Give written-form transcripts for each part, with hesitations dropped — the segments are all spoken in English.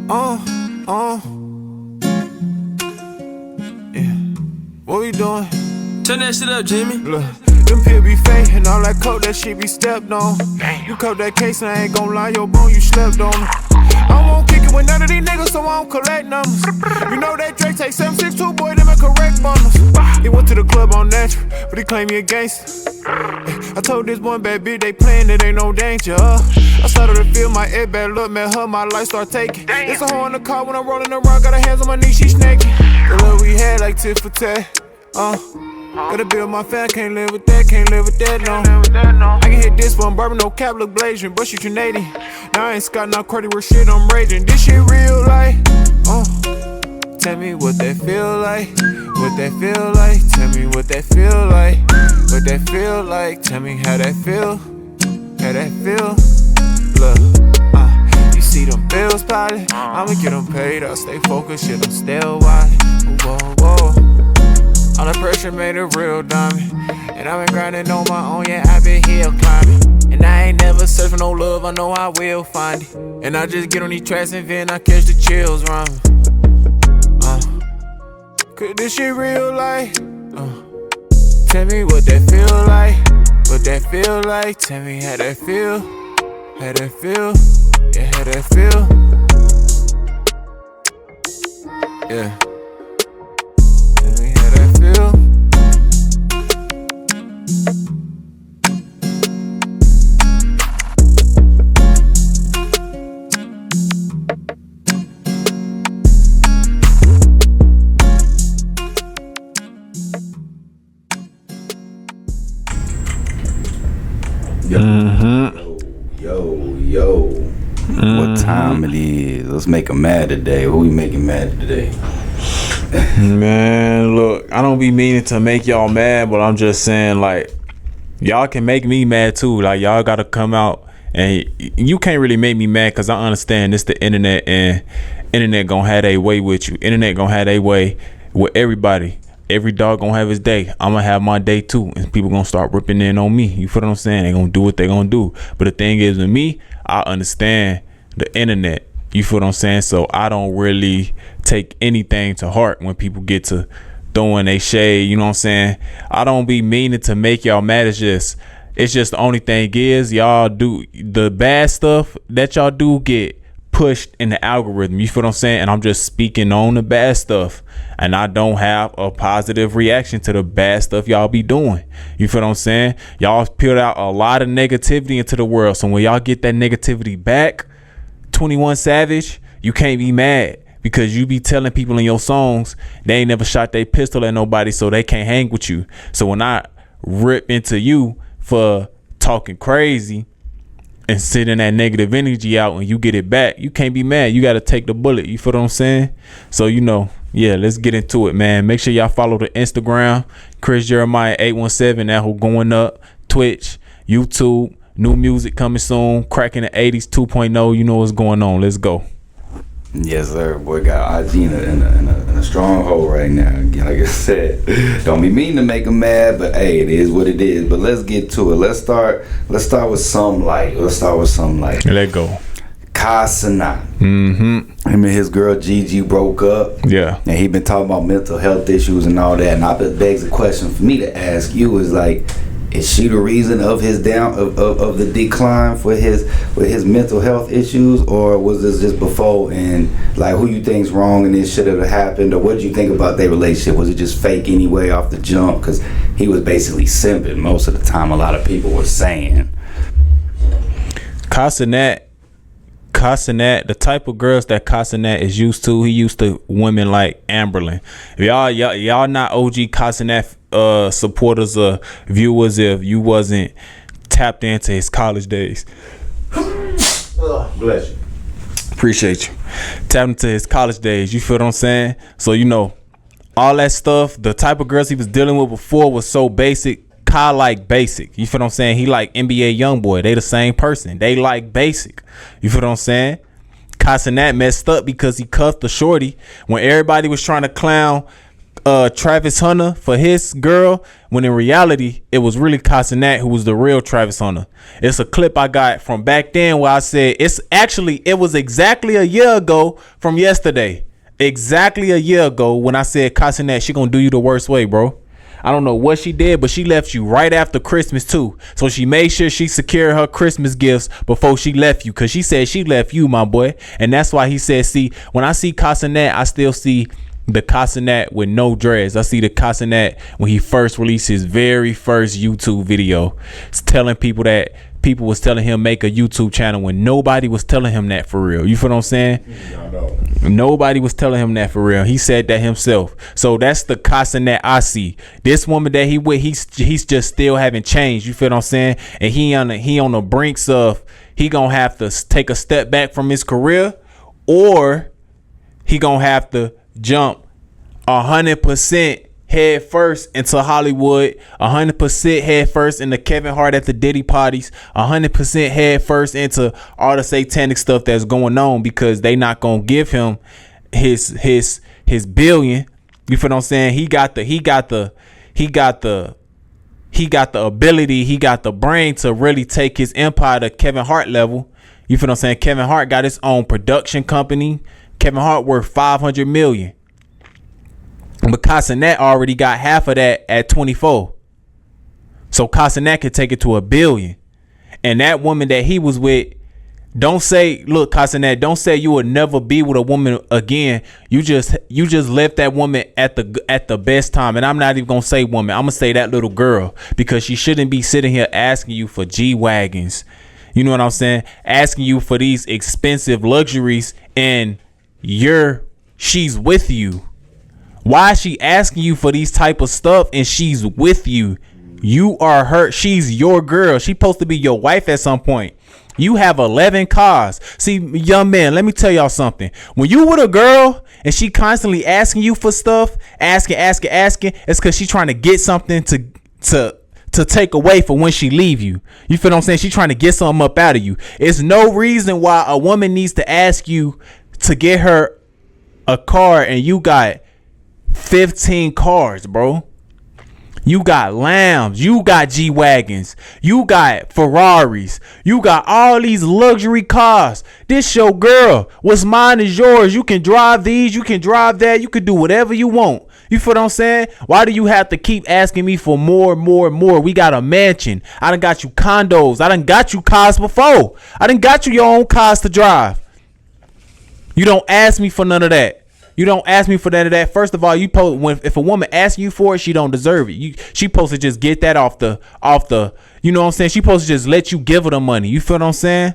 Yeah. What we doing? Turn that shit up, Jimmy. Look, them pills be fake and all that coke, that shit be stepped on. You cut that case and I ain't gon' lie, your bone, you slept on it. I won't kick it with none of these niggas, so I don't collect numbers. You know that Drake take 762, boy, them are correct bundles. He went to the club on natural, but he claimed he a gangster. I told this one bad bitch they playin' it ain't no danger. I started to feel my head bad look, met her, my life start taking. It's a hoe in the car when I'm rolling around, got her hands on my knees, she snaking. The love we had like tit for tat, gotta build my fan, can't live with that, no. I can hit this one, bourbon, no cap, look blazing, but you Canadian. Now I ain't Scott, now Cardi, where shit I'm raging. This shit real life, tell me what that feel like, what that feel like. Tell me what that feel like, what that feel like. Tell me how that feel, how that feel. Look, you see them bills piling, I'ma get them paid, I'll stay focused, shit, I'm still wide. Whoa, whoa. All the pressure made a real diamond, and I've been grinding on my own, yeah, I've been hill climbing. And I ain't never searched for no love, I know I will find it. And I just get on these tracks and then I catch the chills rhyming. Cause this shit real life. Tell me what that feel like, what that feel like. Tell me how that feel, how that feel, yeah, how that feel. Yeah. Tell me how that feel. Yo. What time it is? Let's make them mad today. Who we making mad today? Man, look, I don't be meaning to make y'all mad, but I'm just saying, like, y'all can make me mad too. Like, y'all gotta come out, and you can't really make me mad because I understand it's the internet, and internet gonna have their way with you. Internet gonna have their way with everybody. Every dog gonna have his day. I'm gonna have my day too, and people gonna start ripping in on me. You feel what I'm saying? They gonna do what they gonna do. But the thing is, with me, I understand the internet. You feel what I'm saying? So I don't really take anything to heart when people get to throwing they shade. You know what I'm saying? I don't be meaning to make y'all mad. It's just the only thing is y'all do the bad stuff that y'all do get pushed in the algorithm. You feel what I'm saying? And I'm just speaking on the bad stuff, and I don't have a positive reaction to the bad stuff y'all be doing. You feel what I'm saying? Y'all peeled out a lot of negativity into the world, so when y'all get that negativity back, 21 Savage, you can't be mad because you be telling people in your songs they ain't never shot their pistol at nobody, so they can't hang with you. So when I rip into you for talking crazy and sending that negative energy out and you get it back, you can't be mad. You got to take the bullet. You feel what I'm saying? So, yeah, let's get into it, man. Make sure y'all follow the Instagram, Chris Jeremiah 817, that who going up, Twitch, YouTube, new music coming soon, cracking the 80s 2.0. You know what's going on. Let's go. Yes, sir. Boy, got IG in a stronghold right now. Like I said, don't be mean to make them mad, but hey, it is what it is. But let's get to it. Let's start with some light. Let go. Kasana. Him and his girl Gigi broke up. Yeah. And he been talking about mental health issues and all that. And I begs the question for me to ask you is like, is she the reason of his of the decline with his mental health issues, or was this just before? And like, who you think's wrong and this should have happened, or what did you think about their relationship? Was it just fake anyway off the jump? Because he was basically simping most of the time. A lot of people were saying. Casanat, the type of girls that Casanat is used to, he used to women like Amberlin. If y'all not OG Casanat supporters or viewers, if you wasn't tapped into his college days. Bless you. Appreciate you. Tapped into his college days. You feel what I'm saying? So all that stuff, the type of girls he was dealing with before was so basic. Kai like basic. You feel what I'm saying? He like NBA YoungBoy. They the same person. They like basic. You feel what I'm saying? Casanat messed up because he cuffed the shorty when everybody was trying to clown Travis Hunter for his girl, when in reality it was really Casanat who was the real Travis Hunter. It's a clip I got from back then where I said it was exactly a year ago from yesterday. Exactly a year ago when I said Casanat, she gonna do you the worst way, bro. I don't know what she did, but she left you right after Christmas too. So she made sure she secured her Christmas gifts before she left you, because she said she left you, my boy. And that's why he said, see, when I see Casanat, I still see the Casanat with no dreads. I see the Casanat when he first released his very first YouTube video. It's telling people that people was telling him make a YouTube channel when nobody was telling him that for real. You feel what I'm saying? Nobody was telling him that for real. He said that himself. So that's the Casanat I see. This woman that he with, he's just still haven't changed. You feel what I'm saying? And he on the brinks of, he gonna have to take a step back from his career, or he gonna have to jump 100% head first into Hollywood, 100% head first into Kevin Hart at the Diddy parties, 100% head first into all the satanic stuff that's going on, because they not gonna give him his billion. You feel what I'm saying? He got the ability, he got the brain to really take his empire to Kevin Hart level. You feel what I'm saying? Kevin Hart got his own production company. Kevin Hart worth $500 million. But Casanat already got half of that at 24. So Casanat could take it to $1 billion. And that woman that he was with, don't say, look, Casanat, don't say you would never be with a woman again. You just left that woman at the best time. And I'm not even gonna say woman. I'm gonna say that little girl, because she shouldn't be sitting here asking you for G-Wagons. You know what I'm saying? Asking you for these expensive luxuries, and she's with you. Why is she asking you for these type of stuff and she's with you? You are her. She's your girl. She's supposed to be your wife at some point. You have 11 cars. See, young man, let me tell y'all something. When you with a girl and she constantly asking you for stuff, asking, it's because she's trying to get something to take away for when she leave you. You feel what I'm saying? She's trying to get something up out of you. It's no reason why a woman needs to ask you to get her a car and you got 15 cars, bro. You got Lambs, you got G-Wagons, you got Ferraris, you got all these luxury cars. This your girl. What's mine is yours. You can drive these, you can drive that, you can do whatever you want. You feel what I'm saying? Why do you have to keep asking me for more? We got a mansion. I done got you condos. I done got you cars before. I done got you your own cars to drive. You don't ask me for none of that. You don't ask me for none of that. First of all, if a woman asks you for it, she don't deserve it. She supposed to just get that off the, you know what I'm saying? She supposed to just let you give her the money. You feel what I'm saying?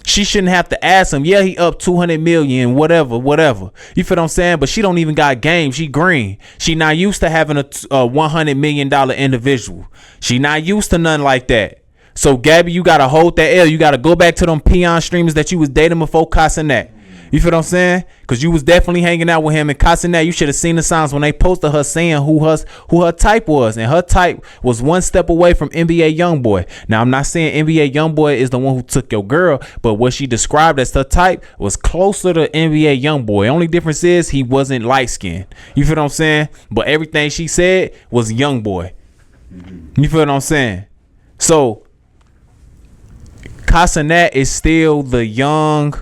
She shouldn't have to ask him. Yeah, he up 200 million, whatever. You feel what I'm saying? But she don't even got game. She green. She not used to having a $100 million individual. She not used to nothing like that. So Gabby, you gotta hold that L. You gotta go back to them peon streamers that you was dating before Casanat. You feel what I'm saying? Because you was definitely hanging out with him. And Casanat, you should have seen the signs when they posted her saying who her type was. And her type was one step away from NBA YoungBoy. Now, I'm not saying NBA YoungBoy is the one who took your girl, but what she described as her type was closer to NBA YoungBoy. Only difference is he wasn't light-skinned. You feel what I'm saying? But everything she said was YoungBoy. You feel what I'm saying? So, Casanat is still the young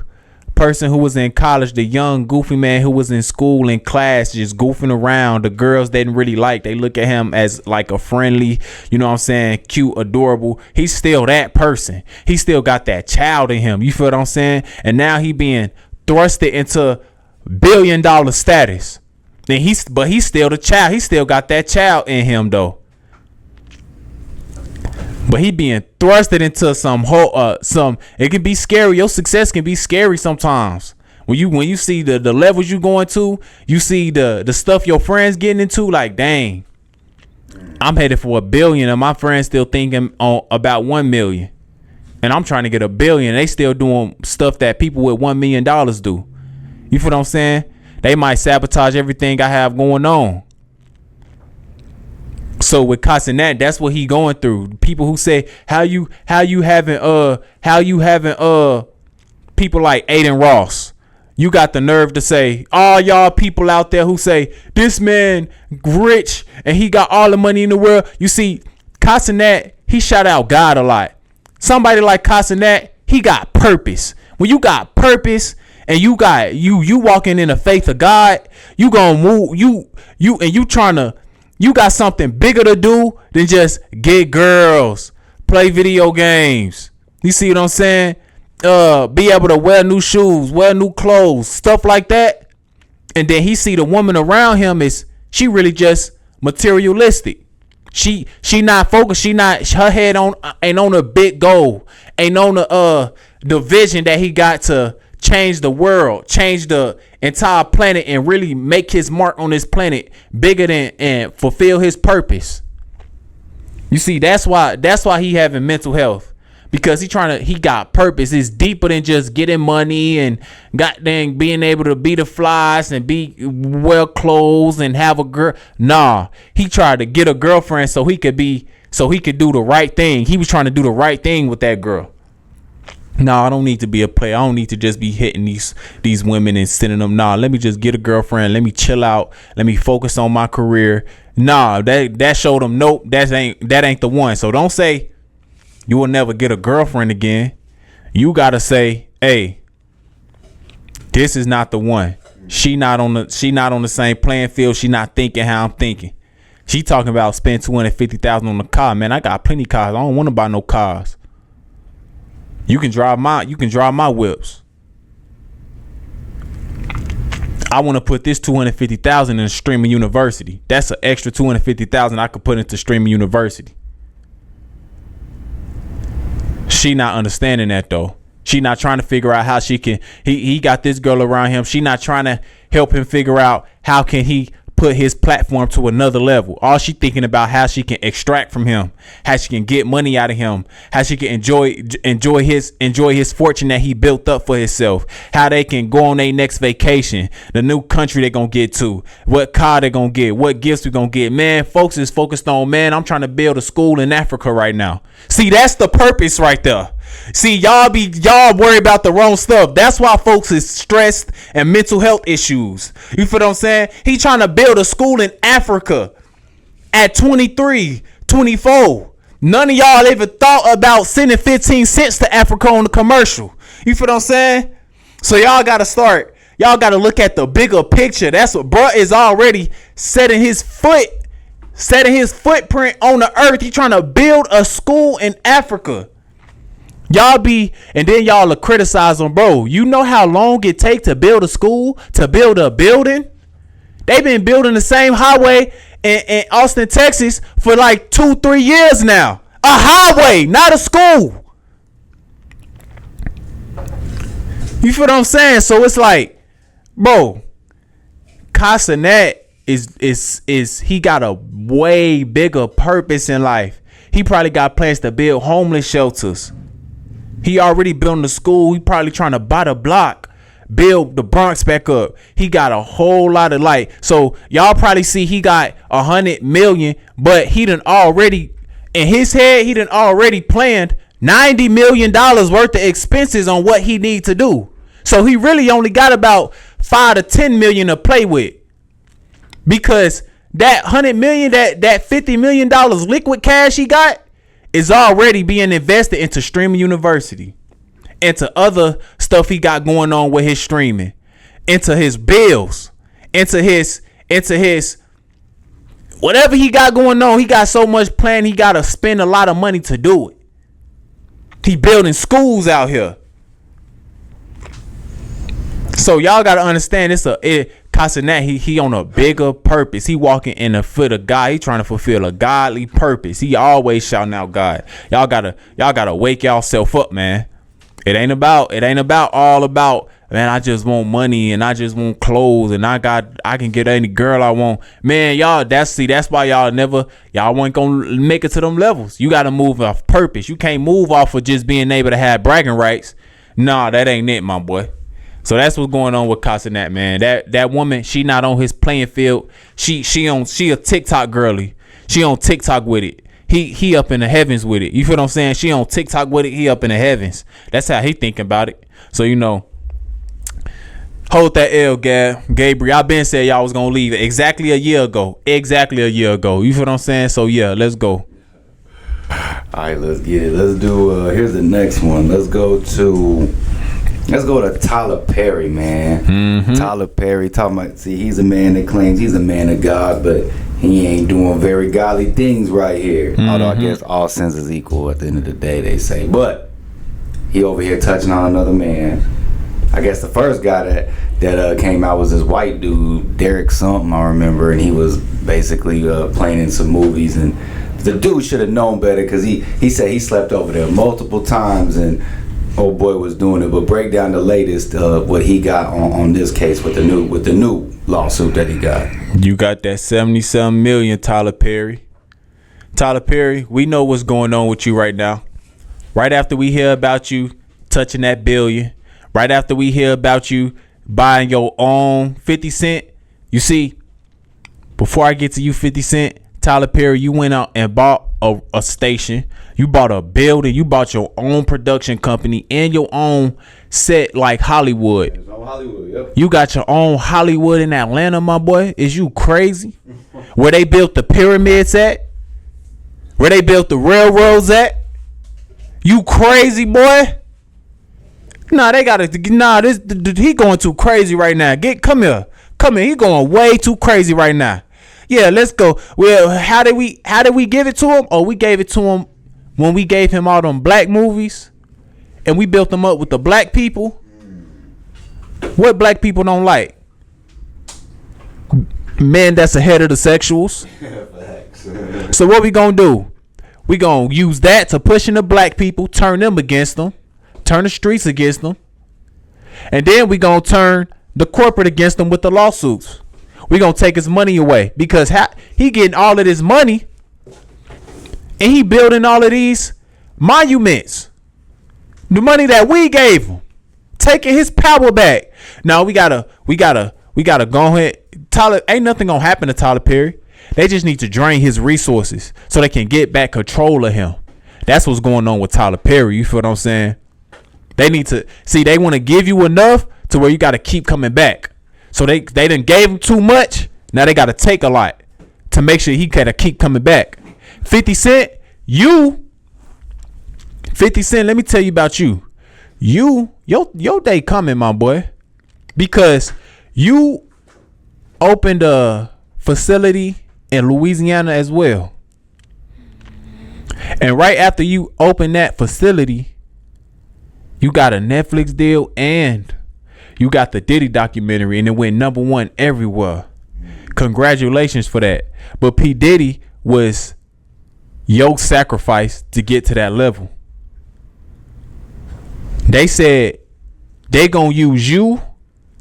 person who was in college, the young goofy man who was in school in class just goofing around. The girls they didn't really like, they look at him as like a friendly, you know what I'm saying, cute, adorable. He's still that person. He still got that child in him. You feel what I'm saying? And now he being thrusted into $1 billion status. But he's still the child. He still got that child in him though. But he being thrusted into some. It can be scary. Your success can be scary sometimes. When you see the levels you going to, you see the stuff your friends getting into. Like, dang, I'm headed for $1 billion, and my friends still thinking about 1 million, and I'm trying to get $1 billion. They still doing stuff that people with $1 million do. You feel what I'm saying? They might sabotage everything I have going on. So with Casanat, that's what he going through. People who say how you having people like Aiden Ross. You got the nerve to say, all y'all people out there who say this man rich and he got all the money in the world. You see, Casanat, he shout out God a lot. Somebody like Casanat, he got purpose. When you got purpose and you got you walking in the faith of God, you gonna move you got something bigger to do than just get girls, play video games. You see what I'm saying? Be able to wear new shoes, wear new clothes, stuff like that. And then he see the woman around him she really just materialistic. She not focused. Her head ain't on a big goal, ain't on the vision that he got to change the world, change the entire planet, and really make his mark on this planet bigger than and fulfill his purpose. You see, that's why he having mental health. Because he got purpose. It's deeper than just getting money and goddamn being able to be the flies and be well clothes and have a girl. Nah, he tried to get a girlfriend so he could do the right thing. He was trying to do the right thing with that girl. Nah, I don't need to be a player. I don't need to just be hitting these women and sending them. Nah, let me just get a girlfriend. Let me chill out. Let me focus on my career. Nah, that showed him nope. That ain't the one. So don't say you will never get a girlfriend again. You gotta say, hey, this is not the one. She not on the same playing field. She not thinking how I'm thinking. She talking about spend $250,000 on the car. Man, I got plenty cars. I don't want to buy no cars. You can drive my whips. I want to put this $250,000 in a streaming university. That's an extra $250,000 I could put into streaming university. She not understanding that though. She not trying to figure out how she can. He got this girl around him. She not trying to help him figure out how can he put his platform to another level. All she thinking about how she can extract from him, how she can get money out of him, how she can enjoy his fortune that he built up for himself, how they can go on their next vacation, the new country they gonna get to, what car they gonna get, what gifts we gonna get. Man, folks is focused on, man, I'm trying to build a school in Africa right now. See, that's the purpose right there. See, y'all worry about the wrong stuff. That's why folks is stressed and mental health issues. You feel what I'm saying? He trying to build a school in Africa at 23, 24. None of y'all ever thought about sending 15 cents to Africa on the commercial. You feel what I'm saying? So y'all got to start. Y'all got to look at the bigger picture. That's what bruh is already setting his footprint on the earth. He trying to build a school in Africa. And then y'all will criticize them, bro. You know how long it take to build a school, to build a building? They've been building the same highway in Austin, Texas for like 2-3 years now. A highway, not a school. You feel what I'm saying? So it's like, bro, Casanat is he got a way bigger purpose in life. He probably got plans to build homeless shelters. He already building a school. He probably trying to buy the block, build the Bronx back up. He got a whole lot of so y'all probably see he got 100 million, but he done already in his head, he done already planned $90 million worth of expenses on what he need to do. So he really only got about 5 to 10 million to play with, because that 100 million, that $50 million liquid cash he got is already being invested into streaming university, into other stuff he got going on with his streaming, into his bills, into his whatever he got going on. He got so much plan. He got to spend a lot of money to do it. He building schools out here. So y'all got to understand Casanat, he on a bigger purpose. He walking in the foot of God. He trying to fulfill a godly purpose. He always shouting out God. Y'all gotta wake yourself up, man. It ain't about all about, man, I just want money and I just want clothes and I can get any girl I want. Man, y'all, that's why y'all weren't gonna make it to them levels. You gotta move off purpose. You can't move off of just being able to have bragging rights. Nah, that ain't it, my boy. So that's what's going on with Casanat, man. That woman, she not on his playing field. She a TikTok girly. She on TikTok with it. He up in the heavens with it. You feel what I'm saying? She on TikTok with it. He up in the heavens. That's how he thinking about it. So Hold that L, Gabriel. I been said y'all was gonna leave exactly a year ago. You feel what I'm saying? So yeah, let's go. All right, let's get it. Let's do. Here's the next one. Let's go to Tyler Perry, man. Mm-hmm. Tyler Perry talking about. See, he's a man that claims he's a man of God, but he ain't doing very godly things right here. Mm-hmm. Although I guess all sins is equal at the end of the day, they say. But he over here touching on another man. I guess the first guy that came out was this white dude, Derek something, I remember, and he was basically playing in some movies, and the dude should have known better because he said he slept over there multiple times, and old boy was doing it. But break down the latest what he got on this case with the new lawsuit that he got. You got that 77 million, Tyler Perry. Tyler Perry, we know what's going on with you right now. Right after we hear about you touching that billion. Right after we hear about you buying your own 50 Cent, you see, before I get to you, 50 Cent, Tyler Perry, you went out and bought a station. You bought a building. You bought your own production company and your own set like Hollywood. Yep. You got your own Hollywood in Atlanta, my boy. Is you crazy? Where they built the pyramids at? Where they built the railroads at? You crazy, boy? He going too crazy right now. Come here. He going way too crazy right now. Yeah, let's go. Well, how did we give it to him? Oh, we gave it to him when we gave him all them black movies, and we built them up with the black people. What black people don't like? Men that's ahead of the sexuals. So what we gonna do? We gonna use that to push in the black people, turn them against them. Turn the streets against them. And then we gonna turn the corporate against them with the lawsuits. We gonna take his money away because he getting all of this money and he building all of these monuments. The money that we gave him, taking his power back. Now we gotta go ahead. Tyler, ain't nothing gonna happen to Tyler Perry. They just need to drain his resources so they can get back control of him. That's what's going on with Tyler Perry. You feel what I'm saying? They need to see. They want to give you enough to where you got to keep coming back. So they done gave him too much. Now they got to take a lot to make sure he gotta keep coming back. 50 Cent, 50 Cent. Let me tell you about you. Your day coming, my boy, because you opened a facility in Louisiana as well. And right after you open that facility, you got a Netflix deal and you got the Diddy documentary, and it went #1 everywhere. Congratulations for that. But P. Diddy was your sacrifice to get to that level. They said they gonna use you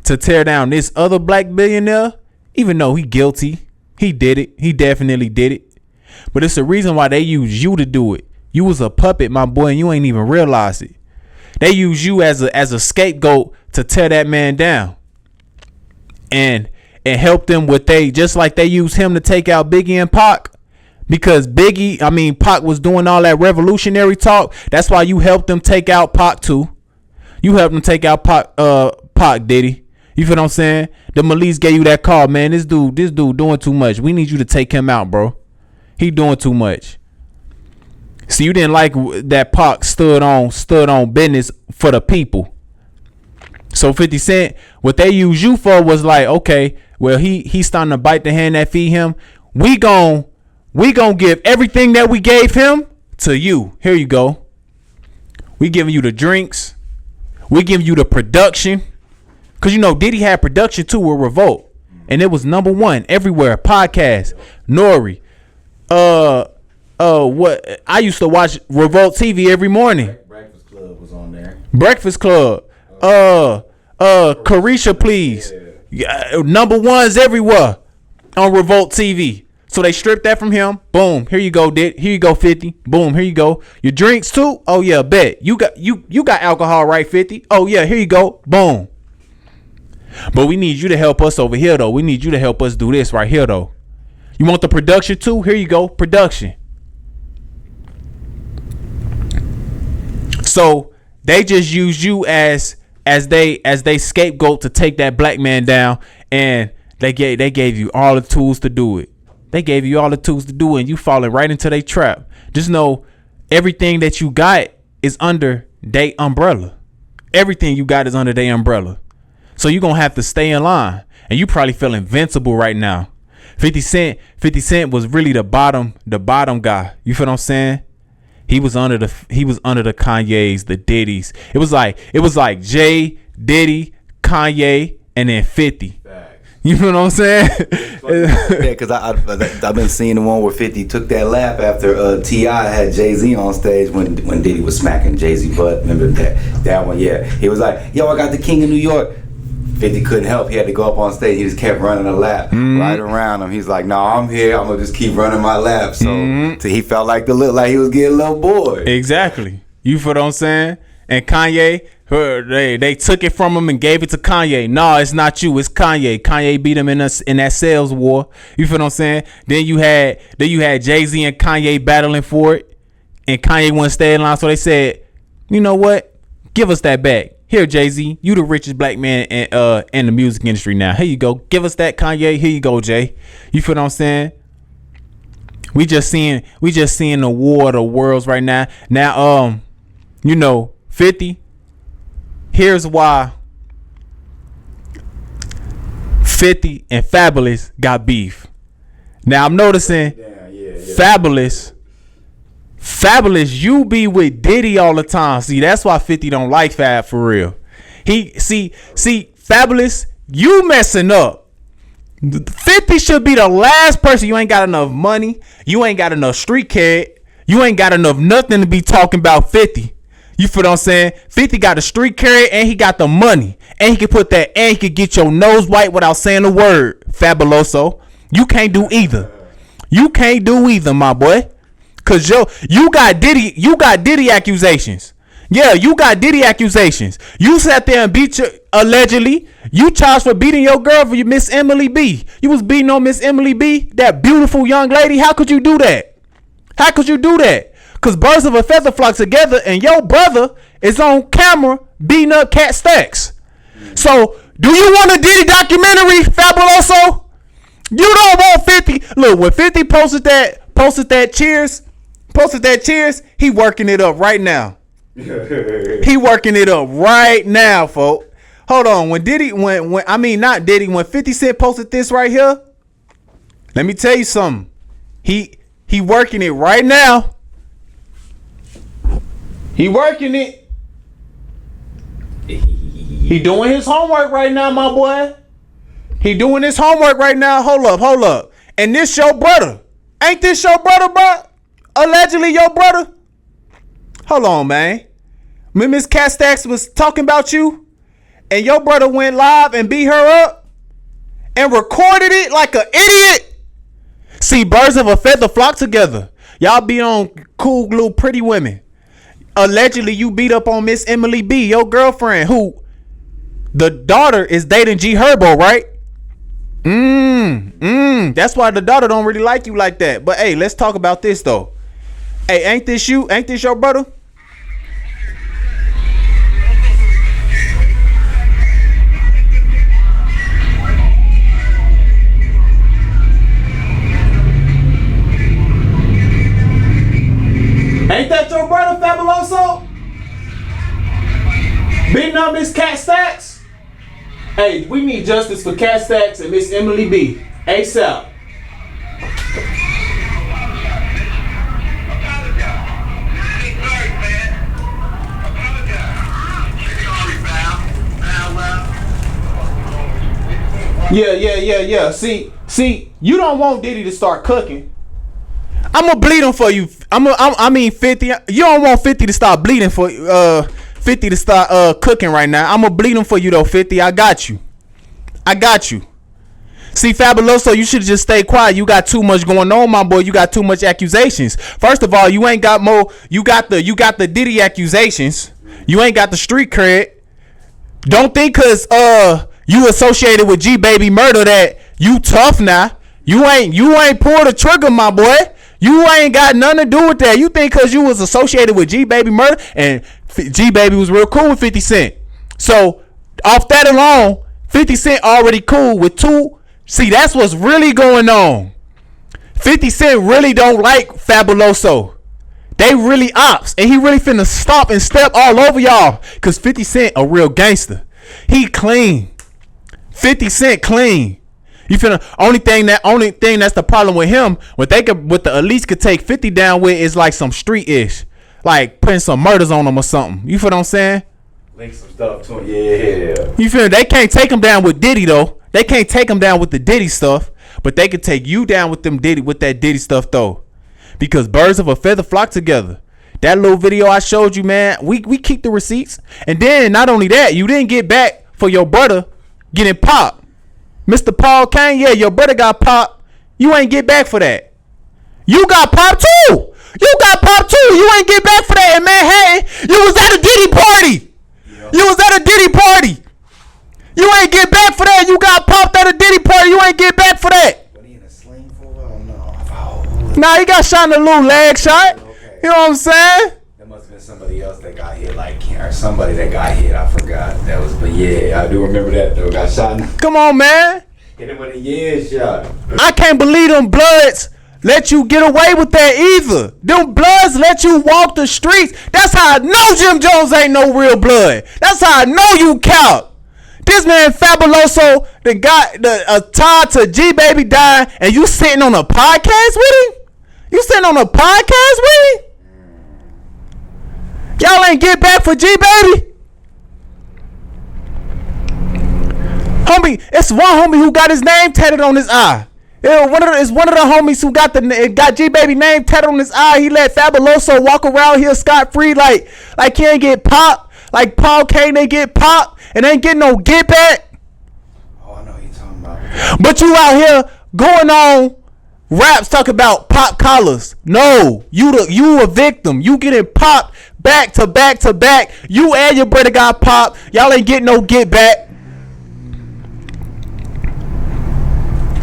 to tear down this other black billionaire, even though he guilty. He did it. He definitely did it. But it's the reason why they use you to do it. You was a puppet, my boy, and you ain't even realize it. They use you as a scapegoat to tear that man down, and help them with just like they use him to take out Biggie and Pac, because Pac was doing all that revolutionary talk. That's why you helped them take out Pac too. You helped them take out Pac Diddy. You feel what I'm saying? The police gave you that call, man. This dude doing too much. We need you to take him out, bro. He doing too much. See, you didn't like that Pac stood on business for the people. So 50 Cent, what they used you for was like, okay, well, he's starting to bite the hand that feed him. We gon' give everything that we gave him to you. Here you go. We giving you the drinks. We giving you the production. Cause Diddy had production too with Revolt, and it was #1 everywhere. Podcast, Nori. What I used to watch Revolt TV every morning. Breakfast Club was on there. Breakfast Club. Carisha, please. Yeah, #1s everywhere on Revolt TV. So they stripped that from him. Boom. Here you go, Did. Here you go, 50. Boom. Here you go. Your drinks too. Oh yeah, bet. You got alcohol, right, 50? Oh yeah. Here you go. Boom. But we need you to help us over here though. We need you to help us do this right here though. You want the production too? Here you go. Production. So they just use you as as they scapegoat to take that black man down, and they gave you all the tools to do it. They gave you all the tools to do it, and you falling right into their trap. Just know everything that you got is under their umbrella. Everything you got is under their umbrella. So you're going to have to stay in line. And you probably feel invincible right now. 50 Cent was really the bottom guy. You feel what I'm saying? He was under the Kanye's, the Diddy's. It was like Jay, Diddy, Kanye, and then 50. You know what I'm saying? Yeah, because I've been seeing the one where 50 took that laugh after T.I. had Jay-Z on stage when Diddy was smacking Jay-Z butt. Remember that one? Yeah. He was like, yo, I got the king of New York. 50 couldn't help. He had to go up on stage. He just kept running a lap right around him. He's like, no, I'm here. I'm going to just keep running my lap. So he felt like he was getting a little bored. Exactly. You feel what I'm saying? And Kanye, they took it from him and gave it to Kanye. No, it's not you. It's Kanye. Kanye beat him in that sales war. You feel what I'm saying? Then you had Jay-Z and Kanye battling for it. And Kanye wouldn't stay in line. So they said, you know what? Give us that back. Here, Jay-Z, you the richest black man in the music industry now. Here you go. Give us that, Kanye. Here you go, Jay. You feel what I'm saying? We just seeing the war of the worlds right now. Now, 50. Here's why 50 and Fabulous got beef. Now I'm noticing Fabulous, you be with Diddy all the time. See, that's why 50 don't like Fab for real. See, Fabulous, you messing up. 50 should be the last person. You ain't got enough money. You ain't got enough street cred. You ain't got enough nothing to be talking about 50. You feel what I'm saying? 50 got the street cred and he got the money. And he can put that, and he can get your nose white without saying a word. Fabuloso. You can't do either. You can't do either, my boy. Cause you got Diddy accusations. Yeah, you got Diddy accusations. You sat there and allegedly, you charged for beating your girl for your Miss Emily B. You was beating on Miss Emily B, that beautiful young lady. How could you do that? How could you do that? Cause birds of a feather flock together, and your brother is on camera beating up Cat Stacks. So, do you want a Diddy documentary, Fabuloso? You don't want 50. Look, when 50 posted that cheers, he working it up right now. He working it up right now, folks. Hold on. When 50 Cent posted this right here, let me tell you something. He working it right now. He working it. He doing his homework right now, my boy. He doing his homework right now. Hold up. And this your brother. Ain't this your brother, bro? Allegedly your brother? Hold on, man. When Miss Cat Stacks was talking about you, and your brother went live and beat her up and recorded it like an idiot. See, birds of a feather flock together. Y'all be on cool, little, pretty women. Allegedly, you beat up on Miss Emily B, your girlfriend, who the daughter is dating G Herbo, right? That's why the daughter don't really like you like that. But hey, let's talk about this though. Hey, ain't this you? Ain't this your brother? Ain't that your brother, Fabuloso? Beating up Miss Cat Stacks? Hey, we need justice for Cat Stacks and Miss Emily B. ASAP. Yeah. See, you don't want Diddy to start cooking. I'm gonna bleed him for you. 50. You don't want 50 to start bleeding for 50 to start cooking right now. I'm gonna bleed him for you though, 50. I got you. See, Fabuloso, you should just stay quiet. You got too much going on, my boy. You got too much accusations. First of all, you ain't got more. You got the Diddy accusations. You ain't got the street cred. Don't think cause you associated with G Baby murder that you tough now. You ain't pulled the trigger, my boy. You ain't got nothing to do with that. You think cause you was associated with G Baby murder and G Baby was real cool with 50 Cent. So off that alone, 50 Cent already cool with 2. See, that's what's really going on. 50 Cent really don't like Fabuloso. They really ops, and he really finna stop and step all over y'all. Cause 50 Cent a real gangster. He clean. 50 Cent clean. You finna only thing that's the problem with him. What the elites could take 50 down with is like some street ish, like putting some murders on him or something. You feel what I'm saying? Link some stuff to him. Yeah. You feel? They can't take him down with Diddy though. They can't take him down with the Diddy stuff, but they could take you down with that Diddy stuff though, because birds of a feather flock together. That little video I showed you, man, we keep the receipts, and then not only that, you didn't get back for your brother getting popped. Mr. Paul Kane, yeah, your brother got popped. You ain't get back for that. You got popped too. You ain't get back for that in Manhattan. You was at a Diddy party. You ain't get back for that. You got popped at a Diddy party. You ain't get back for that. Was he in a sling for a while? No. Nah, he got shot in a little leg shot. Okay. You know what I'm saying? There must have been somebody else that got hit, or somebody that got hit. I forgot. But yeah, I do remember that though. Got shot. Come on, man. Hit him with a yeah shot. I can't believe them Bloods let you get away with that either. Them Bloods let you walk the streets. That's how I know Jim Jones ain't no real blood. That's how I know you count. This man Fabuloso, the guy, tied to G Baby dying, and you sitting on a podcast with him? Y'all ain't get back for G Baby? Homie, it's one homie who got his name tatted on his eye. It's one of the homies who got G Baby name tatted on his eye. He let Fabuloso walk around here scot free like he ain't get popped. Like Paul Kane ain't get popped and ain't getting no get back. Oh, I know what you're talking about. But you out here going on raps talking about pop collars. No, you a victim. You getting popped back to back to back. You and your brother got popped. Y'all ain't getting no get back.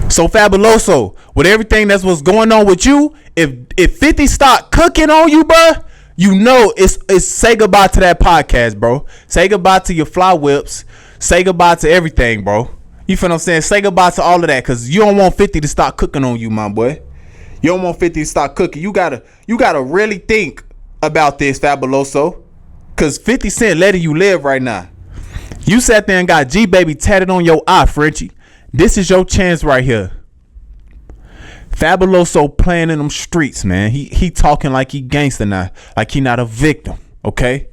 So Fabuloso, with everything that's what's going on with you, if 50 start cooking on you, bruh, you know it's say goodbye to that podcast, bro. Say goodbye to your fly whips. Say goodbye to everything, bro. You feel what I'm saying? Say goodbye to all of that, cause you don't want 50 to start cooking on you, my boy. You don't want 50 to start cooking. You gotta really think about this, Fabuloso, cause 50 Cent letting you live right now. You sat there and got G Baby tatted on your eye, Frenchie. This is your chance right here. Fabuloso playing in them streets, man. He talking like he gangster now, like he not a victim. Okay,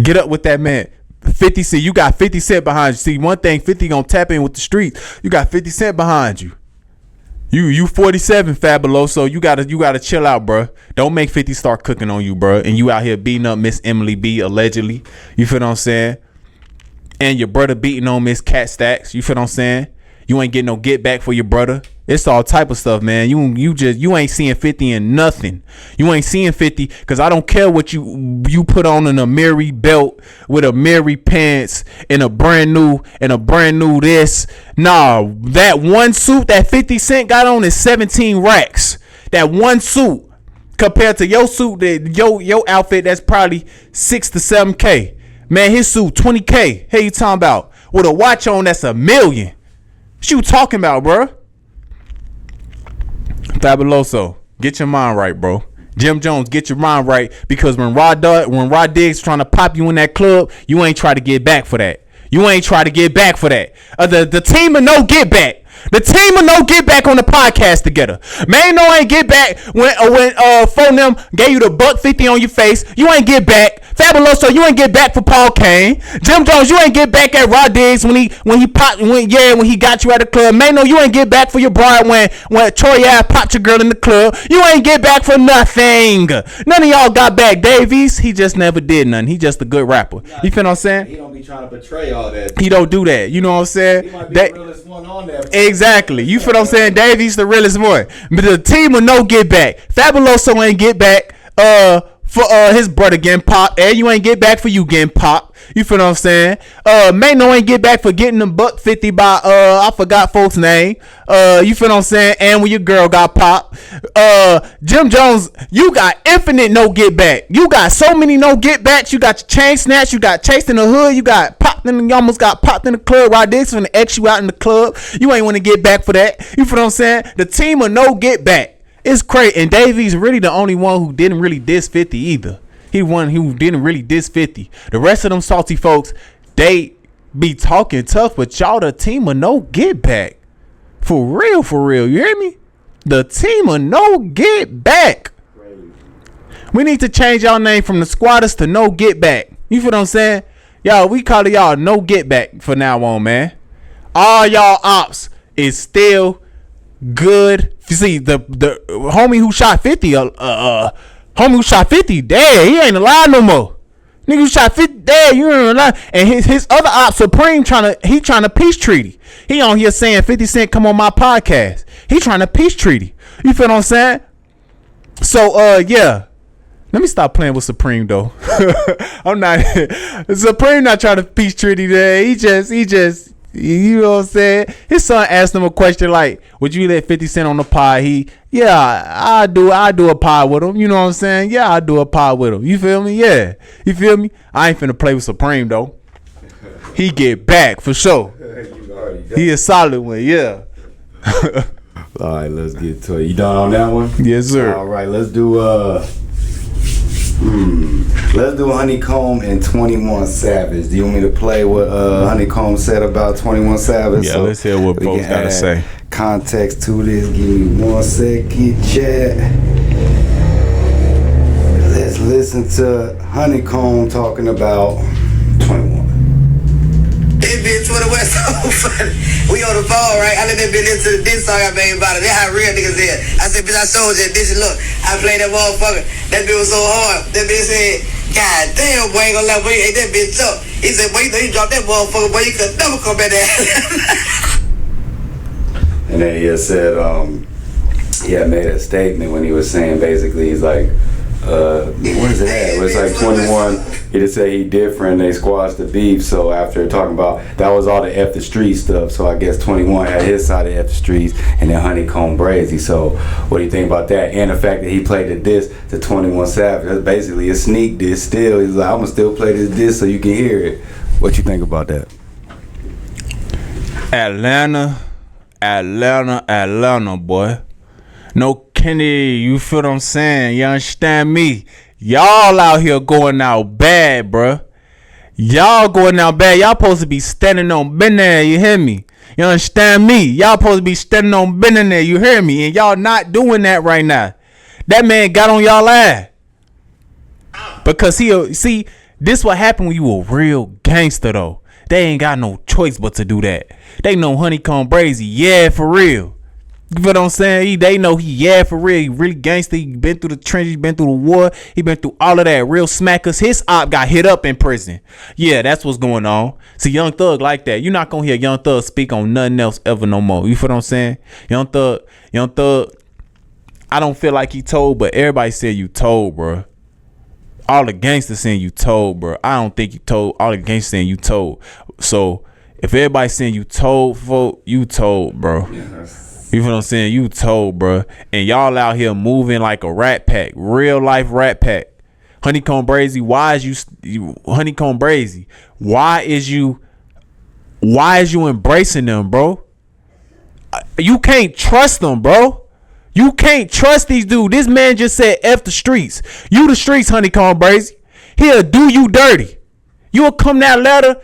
get up with that man. 50 Cent, you got 50 Cent behind you. See, one thing 50 gonna tap in with the streets. You got 50 Cent behind you. You 47, Fabuloso. You gotta chill out, bro. Don't make 50 start cooking on you, bro. And you out here beating up Miss Emily B allegedly. You feel what I'm saying? And your brother beating on Miss Cat Stacks. You feel what I'm saying? You ain't getting no get back for your brother. It's all type of stuff, man. You ain't seeing 50 in nothing. You ain't seeing 50 because I don't care what you put on an Amiri belt with Amiri pants and a brand new this. Nah, that one suit that 50 Cent got on is 17 racks. That one suit compared to your suit, your outfit that's probably 6 to 7K. Man, his suit 20K. Hey, you talking about with a watch on that's $1 million? What you talking about, bro? Fabuloso, get your mind right, bro. Jim Jones, get your mind right, because when Rod Diggs trying to pop you in that club, you ain't try to get back for that. The team will no get back. The team will no get back on the podcast together. Man, no ain't get back when phone them gave you the $150 on your face. You ain't get back. Fabuloso, you ain't get back for Paul Kane. Jim Jones, you ain't get back at Rod Diggs when he got you at the club. Man, no, you ain't get back for your bride when Troy Ave popped your girl in the club. You ain't get back for nothing. None of y'all got back. Davies, he just never did nothing. He just a good rapper. You feel what I'm saying? He don't be trying to betray all that. He don't do that. You know what I'm saying? He might be the realest one on there. Exactly. You feel what I'm saying? Davies the realest one. But the team will no get back. Fabuloso ain't get back for his brother getting popped. You ain't get back for you getting popped. You feel what I'm saying? Mano ain't get back for getting them $150 by I forgot folks' name. You feel what I'm saying? And when your girl got popped. Jim Jones, you got infinite no get back. You got so many no get backs. You got your chain snatched. You got chased in the hood. You got popped in. You almost got popped in the club. Rod Dixon finna X you out in the club. You ain't want to get back for that. You feel what I'm saying? The team of no get back. It's crazy. And Davies really the only one who didn't really diss 50 either. He one who didn't really diss 50. The rest of them salty folks, they be talking tough, but y'all the team of no get back. For real, you hear me? The team of no get back. We need to change y'all name from the Squatters to no get back. You feel what I'm saying? Y'all, we call y'all no get back for now on, man. All y'all ops is still good. You see, the homie who shot 50, homie who shot 50, damn, he ain't alive no more. Nigga who shot 50, damn, you ain't alive. And his other op, Supreme, trying to peace treaty. He on here saying 50 Cent come on my podcast. He trying to peace treaty. You feel what I'm saying? So, yeah. Let me stop playing with Supreme though. I'm not Supreme not trying to peace treaty there. He just you know what I'm saying? His son asked him a question like, would you let 50 Cent on the pod? I do a pod with him. You know what I'm saying? Yeah, I do a pod with him. You feel me? Yeah. You feel me? I ain't finna play with Supreme though. He get back for sure. He a solid one, yeah. All right, let's get to it. You done on that one? Yes, sir. All right, let's do Honeycomb and 21 Savage. Do you want me to play what Honeycomb said about 21 Savage? Yeah, so let's hear what folks gotta say. Context to this. Give me 1 second, chat. Let's listen to Honeycomb talking about 21. That bitch 21 so funny. We on the phone, right? I let that bitch listen to this song I made about it. That's how real niggas is. I said, bitch, I showed you this. Look, I played that motherfucker. That bitch was so hard. That bitch said, God damn, boy, ain't gonna lie, boy, ain't that bitch up. He said, boy, you know you dropped that motherfucker, boy, you could never come back there. And then he said, he had made a statement when he was saying basically, he's like, what is it at? It was like 21. He just said he different. They squashed the beef. So after talking about that was all the F the street stuff. So I guess 21 had his side of F the streets, and then Honeycomb Brazy. So what do you think about that? And the fact that he played the diss to 21 Savage. That's basically a sneak diss. Still, he's like, I'm gonna still play this diss so you can hear it. What you think about that? Atlanta, boy. No Kennedy, you feel what I'm saying? You understand me? Y'all out here going out bad, bruh. Y'all going out bad. Y'all supposed to be standing on been there, you hear me? You understand me? Y'all supposed to be standing on been in there, you hear me? And y'all not doing that right now. That man got on y'all ass. Because see, this what happened when you a real gangster though. They ain't got no choice but to do that. They know Honeycomb Brazy, yeah, for real. You know what I'm saying? They know he for real. He really gangster. He been through the trenches. He been through the war. He been through all of that. Real smackers. His op got hit up in prison. Yeah, that's what's going on. See, Young Thug like that. You're not gonna hear Young Thug speak on nothing else ever no more. You feel what I'm saying? Young Thug. I don't feel like he told, but everybody said you told, bro. All the gangsters saying you told, bro. I don't think you told. All the gangsters saying you told. So if everybody saying you told, folk, you told, bro. Yes. You feel what I'm saying? You told, bro. And y'all out here moving like a rat pack. Real life rat pack. Honeycomb Brazy, why is you Honeycomb Brazy? Why is you embracing them, bro? You can't trust them, bro. You can't trust these dudes. This man just said F the streets. You the streets, Honeycomb Brazy. He'll do you dirty. You'll come that letter,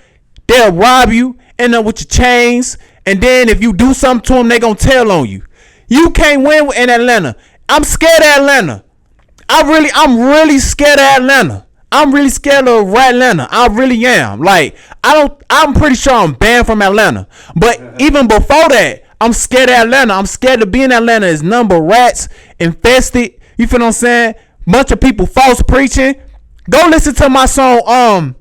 they'll rob you, end up with your chains. And then if you do something to them, they gonna tell on you. You can't win in Atlanta. I'm scared of Atlanta. I'm really scared of Atlanta. I'm really scared of Atlanta. I really am. Like, I'm pretty sure I'm banned from Atlanta. But even before that, I'm scared of Atlanta. I'm scared to be in Atlanta. It's number of rats infested. You feel what I'm saying? Bunch of people false preaching. Go listen to my song.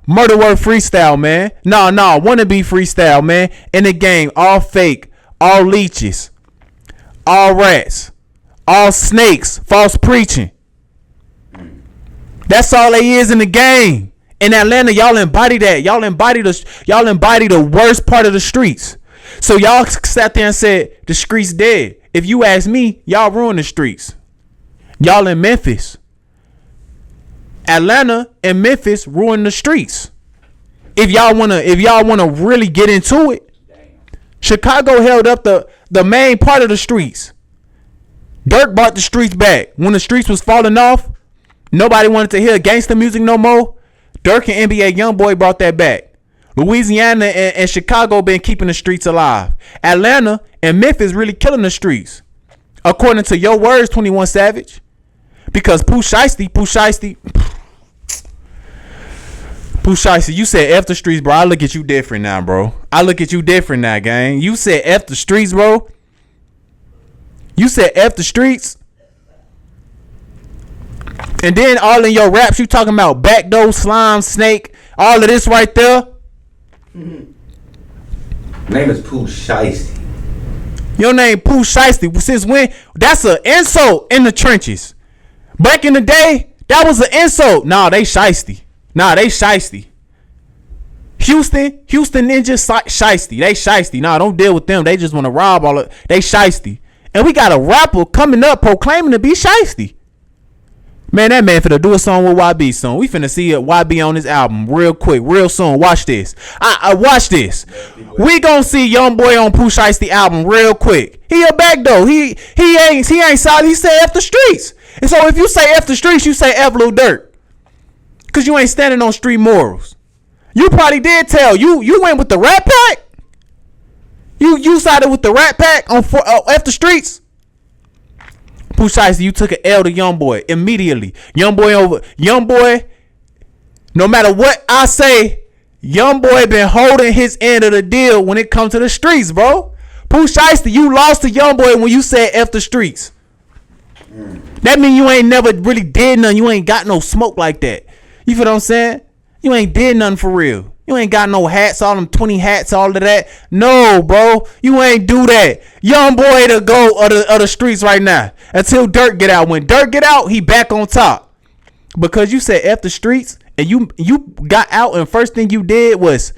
Murder Word Freestyle, man. Nah, wanna be freestyle, man. In the game, all fake, all leeches, all rats, all snakes, false preaching. That's all they is in the game. In Atlanta, y'all embody that. Y'all embody the worst part of the streets. So y'all sat there and said the streets dead. If you ask me, y'all ruined the streets. Y'all in Memphis. Atlanta and Memphis ruined the streets. If y'all wanna really get into it, Chicago held up the main part of the streets. Dirk brought the streets back. When the streets was falling off, nobody wanted to hear gangster music no more. Dirk and NBA YoungBoy brought that back. Louisiana and Chicago been keeping the streets alive. Atlanta and Memphis really killing the streets. According to your words, 21 Savage. Because Pooh Shiesty, you said F the streets, bro. I look at you different now, bro. I look at you different now, gang. You said F the streets, bro. You said F the streets. And then all in your raps, you talking about backdoor, slime, snake, all of this right there. Name is Pooh Shiesty. Your name Pooh Shiesty. Since when? That's an insult in the trenches. Back in the day, that was an insult. Nah, they shiesty. Houston Ninja shiesty. They shiesty. Nah, don't deal with them. They just want to rob all of. They shiesty. And we got a rapper coming up proclaiming to be shiesty. Man, that man finna do a song with YB soon. We finna see YB on his album real quick, real soon. Watch this. I watch this. We gonna see YoungBoy on Pooh Shiesty album real quick. He a back though. He ain't solid. He said F the streets. And so if you say F the streets, you say F Lil Durk. Cause you ain't standing on street morals. You probably did tell. You went with the Rat Pack. You sided with the Rat Pack on F the streets. Pooh Shiesty, you took an L to YoungBoy immediately. YoungBoy, no matter what I say, YoungBoy been holding his end of the deal when it comes to the streets, bro. Pooh Shiesty, you lost to YoungBoy when you said F the streets. That mean you ain't never really did nothing. You ain't got no smoke like that. You feel what I'm saying? You ain't did nothing for real. You ain't got no hats, all them 20 hats, all of that. No, bro. You ain't do that. YoungBoy the go of the streets right now. Until Dirk get out. When Dirk get out, he back on top. Because you said F the streets and you got out and first thing you did was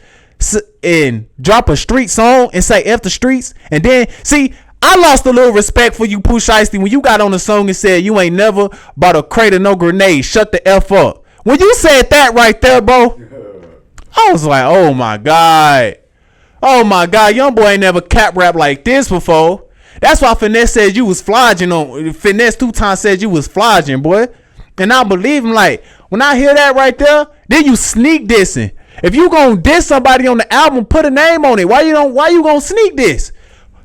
drop a street song and say F the streets. And then, see, I lost a little respect for you, Pooh Shiesty, when you got on the song and said you ain't never bought a crate of no grenade. Shut the F up. When you said that right there, bro, I was like, oh my God. YoungBoy ain't never cap rap like this before. That's why Finesse said you was flogging on. Finesse 2 times said you was flogging, boy. And I believe him. Like, when I hear that right there, then you sneak dissing. If you gonna diss somebody on the album, put a name on it. Why you gonna sneak diss?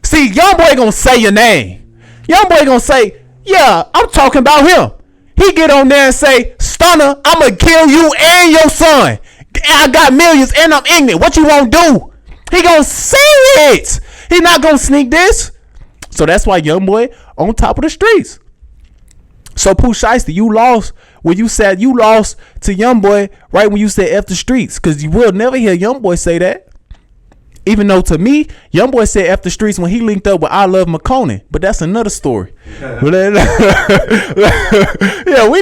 See, YoungBoy gonna say your name. YoungBoy gonna say, yeah, I'm talking about him. He get on there and say, Stunner, I'ma kill you and your son. I got millions and I'm ignorant. What you won't do? He gonna say it. He not gonna sneak this. So that's why YoungBoy on top of the streets. So Pooh Shiesty, you lost when you said you lost to YoungBoy right when you said F the streets. Cause you will never hear YoungBoy say that. Even though to me, YoungBoy said F the streets when he linked up with I Love McConan. But that's another story. Yeah, we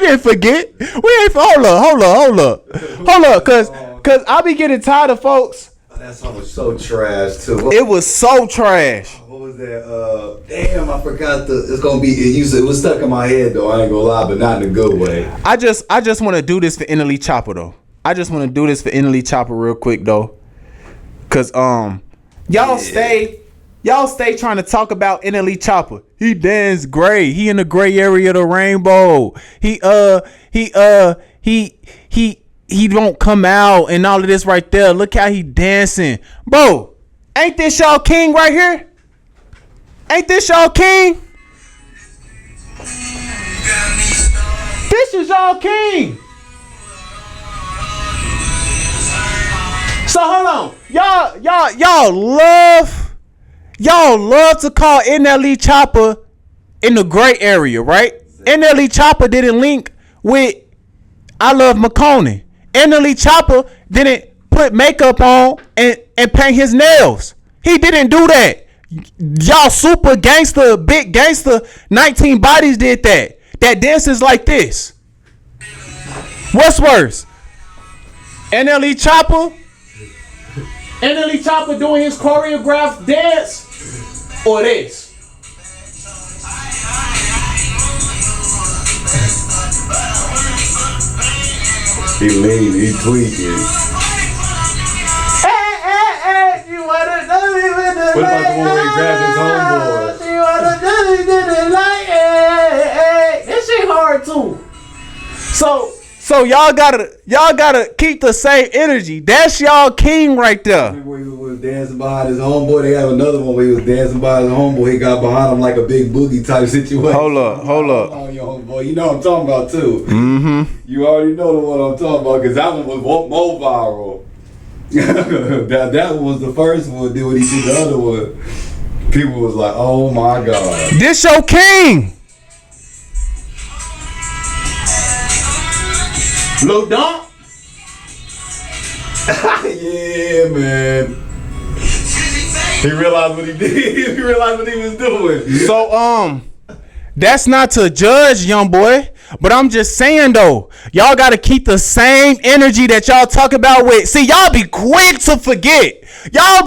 didn't forget. Hold up. Cause I be getting tired of folks. That song was so trash too. It was so trash. What was that? Damn, I forgot it's gonna be. It was stuck in my head though. I ain't gonna lie, but not in a good way. I just want to do this for NLE Chopper though. I just want to do this for NLE Chopper real quick though. Cause y'all stay trying to talk about NLE Chopper. He dance gray. He in the gray area of the rainbow. He don't come out and all of this right there. Look how he dancing. Bro, ain't this y'all king right here? Ain't this y'all king? This is y'all king. So hold on. Y'all love to call NLE Chopper in the gray area, right? NLE Chopper didn't link with I Love McConan. NLE Chopper didn't put makeup on and paint his nails. He didn't do that. Y'all super gangster, big gangster, 19 bodies did that. That dances like this. What's worse? NLE Chopper doing his choreographed dance or this? He lean, he tweaking. Hey, you wanna do it with the What about the one where he grabbed his homeboy? You wanna do it like, hey. This shit hard too. So y'all gotta keep the same energy. That's y'all king right there. When he was dancing behind his homeboy, they have another one where he was dancing behind his homeboy. He got behind him like a big boogie type situation. Hold up. Oh, your homeboy. You know what I'm talking about too. Mm-hmm. You already know the one I'm talking about because that one was more viral. that one was the first one. Then when he did the other one, people was like, "Oh my god, This your king." Lil Dump. yeah, man." He realized what he did. He realized what he was doing. So that's not to judge YoungBoy, but I'm just saying though, y'all gotta keep the same energy that y'all talk about with. See, y'all be quick to forget. Y'all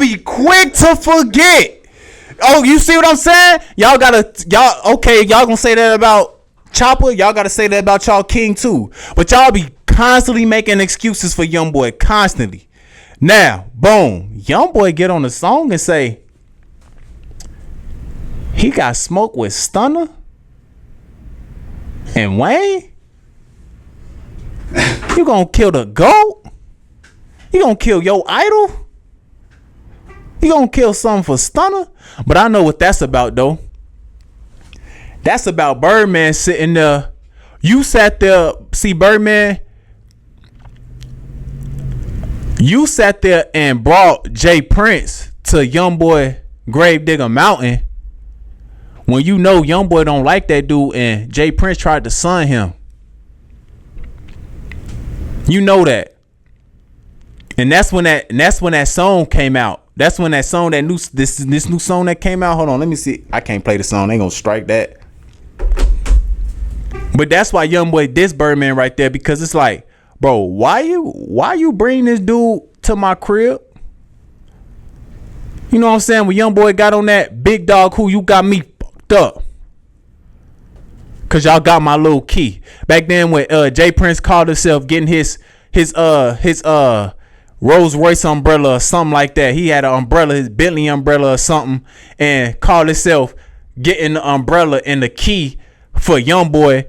Oh, you see what I'm saying? Y'all gonna say that about Chopper. Y'all gotta say that about y'all king too. But y'all be constantly making excuses for YoungBoy, constantly. Now, boom, YoungBoy get on the song and say he got smoked with Stunner and Wayne. You gonna kill the GOAT? You gonna kill your idol? You gonna kill something for Stunner? But I know what that's about though. That's about Birdman sitting there. You sat there, see Birdman. You sat there and brought Jay Prince to YoungBoy Gravedigger Mountain when you know YoungBoy don't like that dude and Jay Prince tried to son him. You know that. And that's when that song came out. That's when that song, this new song that came out. Hold on, let me see. I can't play the song. They gonna strike that. But that's why YoungBoy diss Birdman right there, because it's like, bro, why you bring this dude to my crib? You know what I'm saying? When YoungBoy got on that big dog, who you got me fucked up. Cause y'all got my little key. Back then when Jay Prince called himself getting his Rolls Royce umbrella or something like that. He had an umbrella, his Bentley umbrella or something, and called himself getting the umbrella and the key for YoungBoy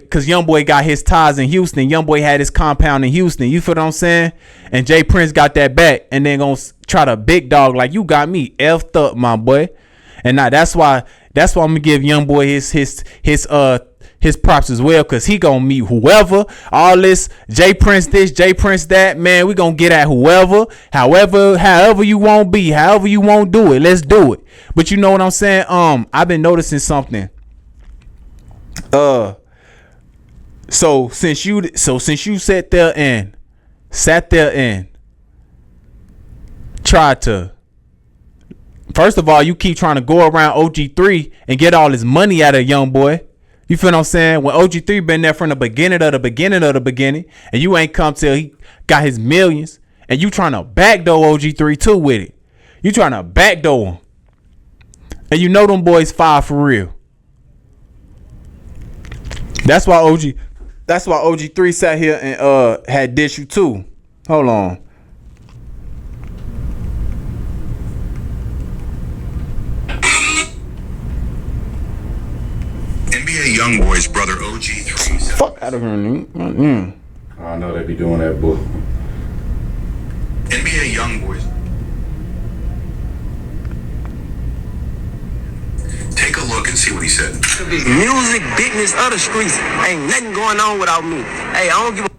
cause YoungBoy got his ties in Houston. YoungBoy had his compound in Houston. You feel what I'm saying? And Jay Prince got that back and then gonna try to big dog like you got me effed up, my boy. And now that's why I'm gonna give YoungBoy his props as well, cause he gonna meet whoever. All this Jay Prince this, Jay Prince that, man, we gonna get at whoever, however you won't be, however you won't do it, let's do it. But you know what I'm saying? I've been noticing something. So since you sat there and tried to, first of all, you keep trying to go around OG3 and get all his money out of YoungBoy. You feel what I'm saying? When OG3 been there from the beginning, and you ain't come till he got his millions, and you trying to backdoor OG3 too with it. You trying to backdoor him. And you know them boys fire for real. That's why OG3 sat here and had dish you too. Hold on. NBA YoungBoy's brother OG3. Fuck out of here, nigga. I know they be doing that, boy. NBA YoungBoy's. Take a look and see what he said. Music, business, other streets. Ain't nothing going on without me. Hey, I don't give a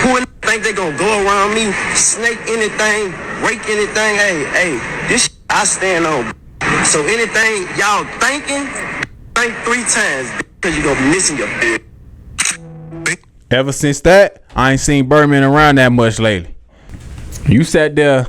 who think they gonna go around me, snake anything, break anything. Hey, this I stand on. So anything y'all thinking, think 3 times because you gonna be missing your big. Ever since that, I ain't seen Birdman around that much lately. You sat there,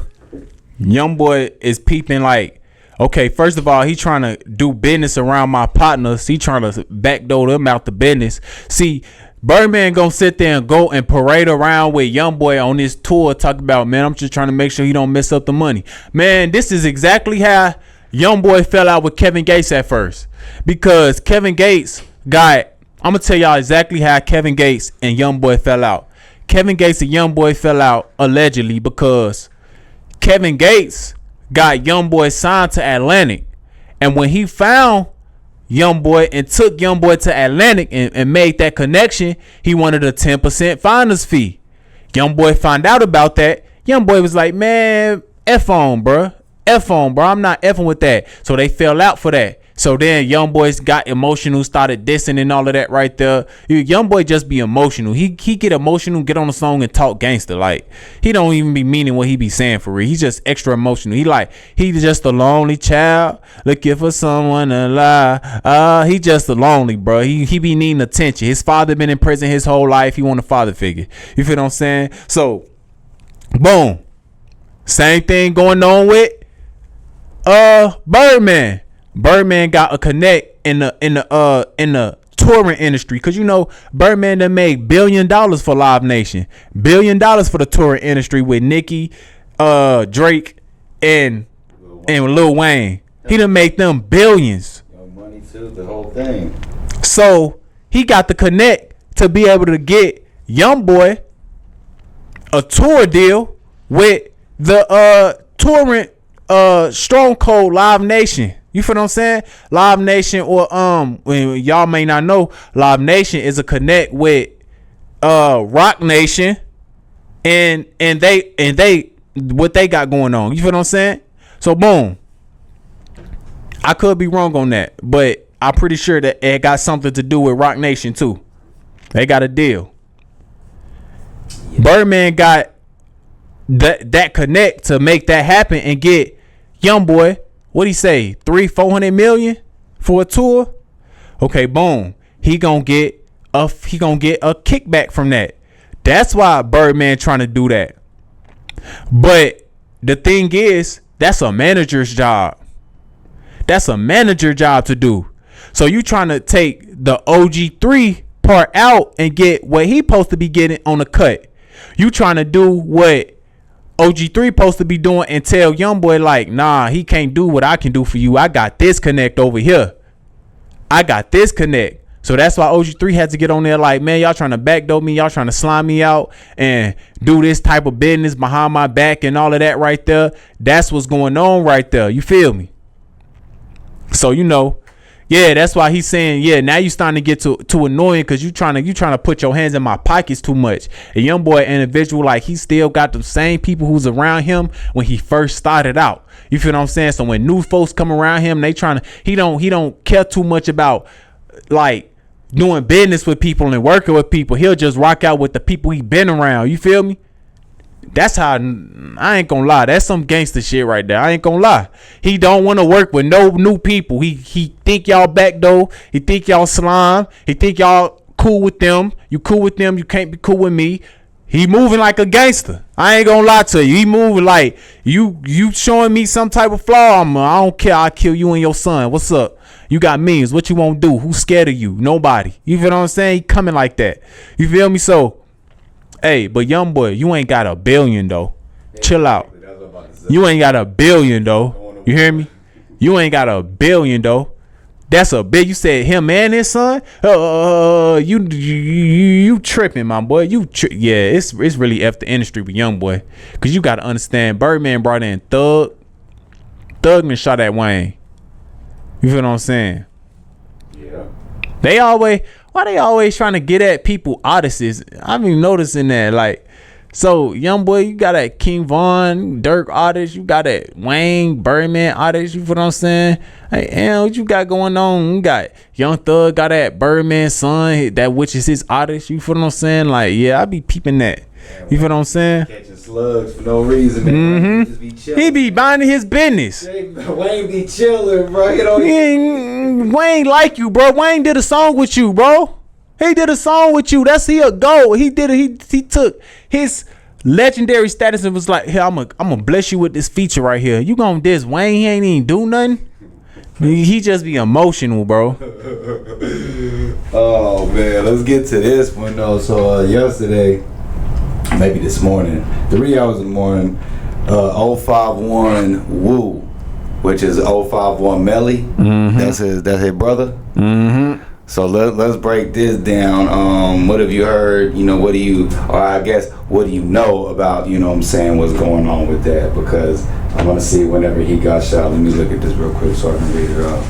YoungBoy is peeping like, Okay, first of all, he trying to do business around my partners. He trying to backdoor them out the business. See, Birdman gonna sit there and go and parade around with YoungBoy on this tour, talk about, man, I'm just trying to make sure he don't mess up the money. Man, this is exactly how YoungBoy fell out with Kevin Gates at first. Because Kevin Gates got, I'm gonna tell y'all exactly how Kevin Gates and YoungBoy fell out. Kevin Gates and YoungBoy fell out allegedly because Kevin Gates got YoungBoy signed to Atlantic, and when he found YoungBoy and took YoungBoy to Atlantic and made that connection, he wanted a 10% finder's fee. YoungBoy found out about that. YoungBoy was like, man, F on, bro. I'm not effing with that. So they fell out for that. So then YoungBoy got emotional, started dissing and all of that right there. YoungBoy just be emotional. He get emotional, get on the song and talk gangster. Like, he don't even be meaning what he be saying for real. He's just extra emotional. He's just a lonely child looking for someone to lie. He just a lonely, bro. He be needing attention. His father been in prison his whole life. He want a father figure. You feel what I'm saying? So, boom. Same thing going on with Birdman. Birdman got a connect in the touring industry, cause you know Birdman done made $1 billion for Live Nation, $1 billion for the touring industry with Nicki, Drake, and Lil Wayne. He done make them billions. Money too, the whole thing. So he got the connect to be able to get YoungBoy a tour deal with the touring Strong Cold Live Nation. You feel what I'm saying? Live Nation, or y'all may not know, Live Nation is a connect with Rock Nation and they what they got going on. You feel what I'm saying? So boom. I could be wrong on that, but I'm pretty sure that it got something to do with Rock Nation too. They got a deal. Yeah. Birdman got that connect to make that happen and get YoungBoy, what he say, 300-400 million for a tour? Okay, boom. He gonna get a kickback from that. That's why Birdman trying to do that. But the thing is, that's a manager's job. That's a manager job to do. So you trying to take the OG3 part out and get what he supposed to be getting on the cut. You trying to do what OG3 supposed to be doing and tell YoungBoy like, nah, he can't do what I can do for you. I got this connect over here. I got this connect. So that's why OG3 had to get on there like, man, y'all trying to backdoor me. Y'all trying to slime me out and do this type of business behind my back and all of that right there. That's what's going on right there. You feel me? So, you know, yeah, that's why he's saying, yeah, now you starting to get too annoying because you trying to put your hands in my pockets too much. A YoungBoy individual, like, he still got the same people who's around him when he first started out. You feel what I'm saying? So when new folks come around him, they trying to, he don't care too much about like doing business with people and working with people. He'll just rock out with the people he been around. You feel me? That's how, I ain't gonna lie, that's some gangster shit right there. I ain't gonna lie. He don't want to work with no new people. He think y'all backdoor. He think y'all slime. He think y'all cool with them. You cool with them, you can't be cool with me. He moving like a gangster. I ain't gonna lie to you. He moving like you showing me some type of flaw. I don't care. I'll kill you and your son. What's up? You got means. What you won't do? Who's scared of you? Nobody. You feel what I'm saying? He coming like that. You feel me? So, hey, but YoungBoy, you ain't got $1 billion though. Chill out. You ain't got $1 billion though. You hear me? You ain't got $1 billion though. That's a big. You said him and his son. You tripping, my boy. Yeah, it's really F the industry with YoungBoy, cause you gotta understand. Birdman brought in Thug and shot at Wayne. You feel what I'm saying? Yeah. Why they always trying to get at people artists? I've been noticing that, like. So, YoungBoy, you got that King Von, Dirk artist. You got that Wayne, Birdman artist. You feel what I'm saying? Hey, what you got going on? You got Young Thug, got that Birdman son, that which is his artist. You feel what I'm saying? Like, yeah, I be peeping that. You feel what I'm saying? Catching slugs for no reason, man. Just be chilling. He be minding his business. Wayne be chilling, bro. Wayne like you, bro. Wayne did a song with you, bro. He did a song with you. He a goat. He took his legendary status and was like, here, I'm gonna bless you with this feature right here. You gonna diss Wayne? He ain't even do nothing. He just be emotional, bro. Oh man, let's get to this one though. So yesterday, maybe this morning, 3 hours in the morning, 051 Woo, which is 051 Melly. Mm-hmm. That's his brother. Mm-hmm. So let's break this down. What have you heard? What do you know about, what I'm saying, what's going on with that? Because I want to see whenever he got shot. Let me look at this real quick so I can read it out.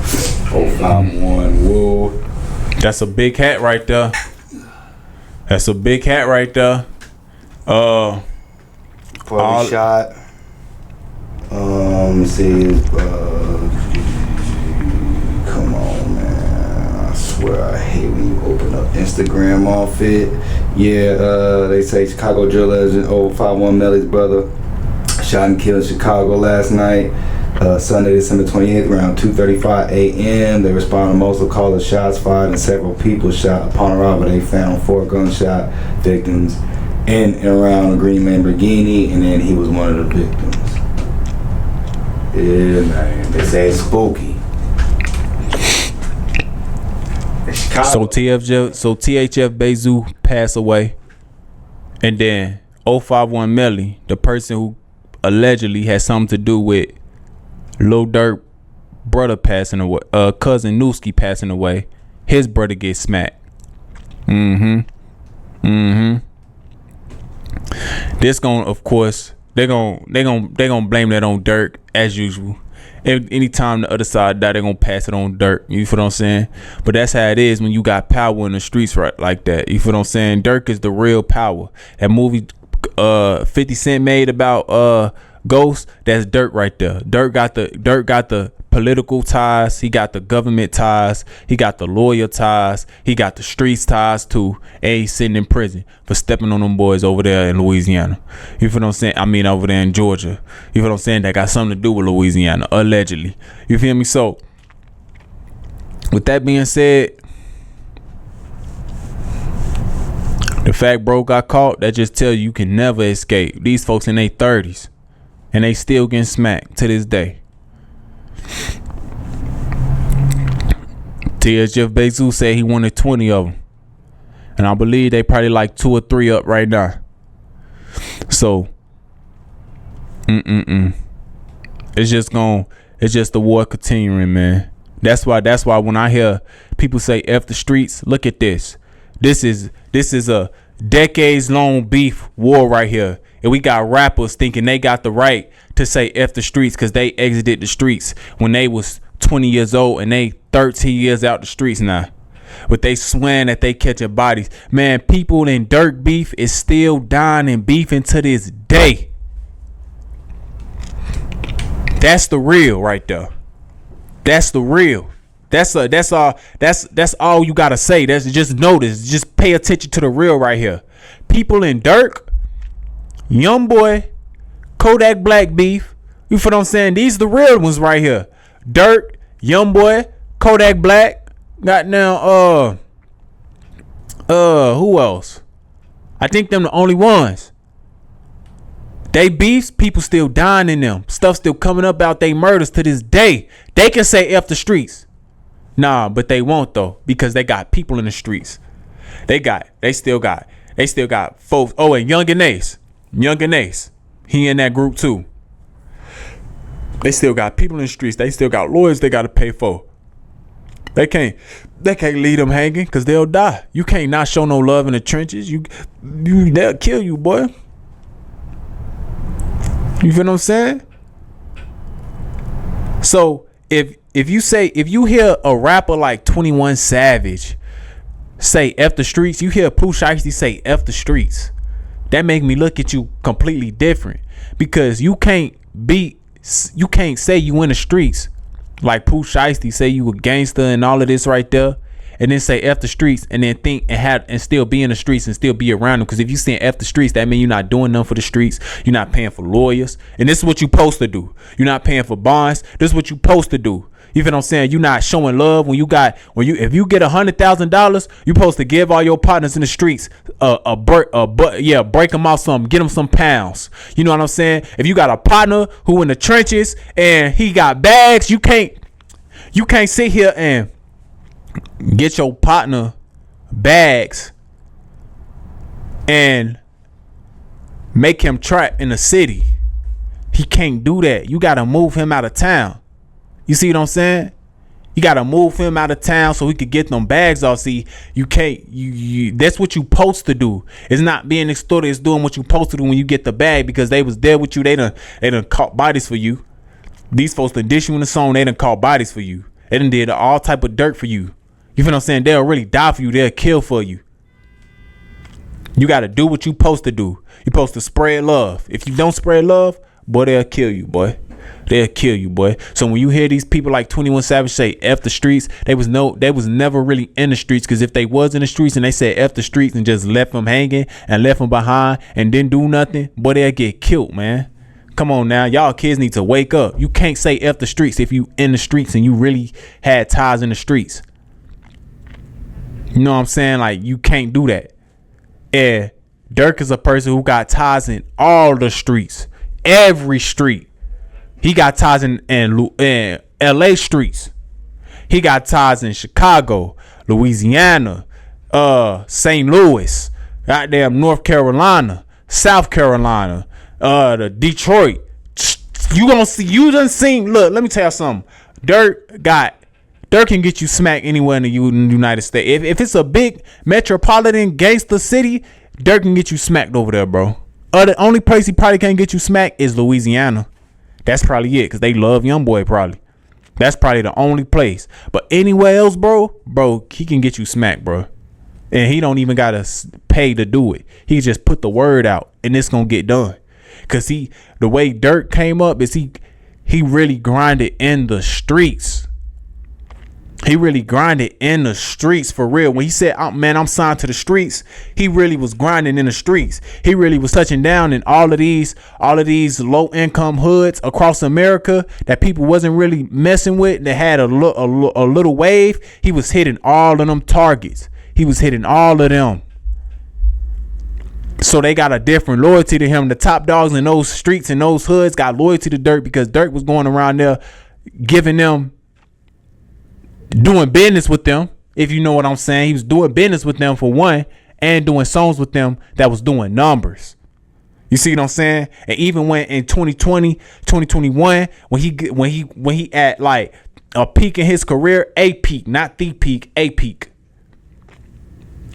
051 Woo. That's a big hat right there. That's a big hat right there. Before he shot. Let me see. Come on, man. I swear I hate when you open up Instagram off it. Yeah, they say Chicago drill legend 051 Melly's brother shot and killed in Chicago last night. Sunday, December 28th, around 2:35 a.m. They responded to multiple calls of shots fired and several people shot. Upon arrival, they found 4 gunshot victims in and around a green Lamborghini, and then he was one of the victims. Yeah, man. They say it's spooky. So THF Bezu passed away, and then 051 Melly, the person who allegedly had something to do with Lil Durk brother passing away, cousin Newski passing away, his brother gets smacked. This of course, they gonna blame that on Durk as usual. Anytime the other side die, they gonna pass it on Durk. You feel what I'm saying? But that's how it is when you got power in the streets, right? Like that. You feel what I'm saying? Durk is the real power. That movie 50 Cent made about Ghost, that's Durk right there. Durk got the political ties, he got the government ties, he got the lawyer ties, he got the streets ties too, and he's sitting in prison for stepping on them boys over there in Louisiana. You feel what I'm saying? I mean over there in Georgia. You feel what I'm saying? That got something to do with Louisiana, allegedly. You feel me? So with that being said, the fact bro got caught, that just tell you can never escape. These folks in their 30s and they still getting smacked to this day. THF Bezu said he wanted 20 of them, and I believe they probably like 2 or 3 up right now. So it's just the war continuing, man. That's why when I hear people say F the streets, look at this. This is a decades long beef war right here. And we got rappers thinking they got the right to say F the streets because they exited the streets when they was 20 years old and they 13 years out the streets now. But they swearing that they catching bodies. Man, people in Durk beef is still dying and beefing to this day. That's the real right there. That's the real. That's all you gotta say. That's just notice. Just pay attention to the real right here. People in Durk, YoungBoy, Kodak Black beef. You feel what I'm saying? These the real ones right here. Durk, YoungBoy, Kodak Black. Got now who else? I think them the only ones. They beefs, people still dying in them. Stuff still coming up about they murders to this day. They can say F the streets. Nah, but they won't though, because they got people in the streets. They still got folks. Oh, and Young and Ace, he in that group too. They still got people in the streets. They still got lawyers they got to pay for. They can't leave them hanging because they'll die. You can't not show no love in the trenches. They'll kill you, boy. You feel what I'm saying? So if you hear a rapper like 21 Savage say F the streets, you hear Pooh Shiesty say F the streets, that make me look at you completely different, because you can't say you in the streets like Pooh Shiesty say you a gangster and all of this right there, and then say F the streets and then think and still be in the streets and still be around them. Because if you saying F the streets, that means you're not doing nothing for the streets. You're not paying for lawyers. And this is what you supposed to do. You're not paying for bonds. This is what you supposed to do. You feel what I'm saying? You're not showing love if you get $100,000, you're supposed to give all your partners in the streets break them off some, get them some pounds. You know what I'm saying? If you got a partner who in the trenches and he got bags, you can't sit here and get your partner bags and make him trap in the city. He can't do that. You gotta move him out of town. You see what I'm saying? You gotta move him out of town so he could get them bags off. See, you can't. You that's what you supposed to do. It's not being extorted. It's doing what you supposed to do when you get the bag, because they was there with you. They done caught bodies for you. These folks that dish you in the song, they done caught bodies for you. They done did all type of dirt for you. You feel what I'm saying? They'll really die for you. They'll kill for you. You gotta do what you supposed to do. You supposed to spread love. If you don't spread love, boy, they'll kill you, boy. They'll kill you, boy. So when you hear these people like 21 Savage say F the streets, they was never really in the streets. Because if they was in the streets and they said F the streets and just left them hanging and left them behind and didn't do nothing, boy, they'll get killed, man. Come on now, y'all kids need to wake up. You can't say F the streets if you in the streets and you really had ties in the streets. You know what I'm saying? Like, you can't do that. And Dirk is a person who got ties in all the streets, every street. He got ties in LA streets. He got ties in Chicago, Louisiana, St. Louis, goddamn North Carolina, South Carolina, the Detroit. You done seen, look, let me tell you something. Dirk can get you smacked anywhere in the United States. If it's a big metropolitan gangster city, Dirk can get you smacked over there, bro. The only place he probably can't get you smacked is Louisiana. That's probably it, because they love YoungBoy probably. That's probably the only place. But anywhere else, bro, he can get you smacked, bro. And he don't even got to pay to do it. He just put the word out, and it's going to get done. Because the way Dirk came up is he really grinded in the streets. He really grinded in the streets for real. When he said, oh, man, I'm signed to the streets, he really was grinding in the streets. He really was touching down in all of these low income hoods across America that people wasn't really messing with, that had a little wave. He was hitting all of them targets. He was hitting all of them. So they got a different loyalty to him. The top dogs in those streets and those hoods got loyalty to Dirk, because Dirk was going around there doing business with them, if you know what I'm saying. He was doing business with them for one, and doing songs with them that was doing numbers. You see what I'm saying? And even when in 2020, 2021, when he at like a peak in his career, a peak, not the peak, a peak,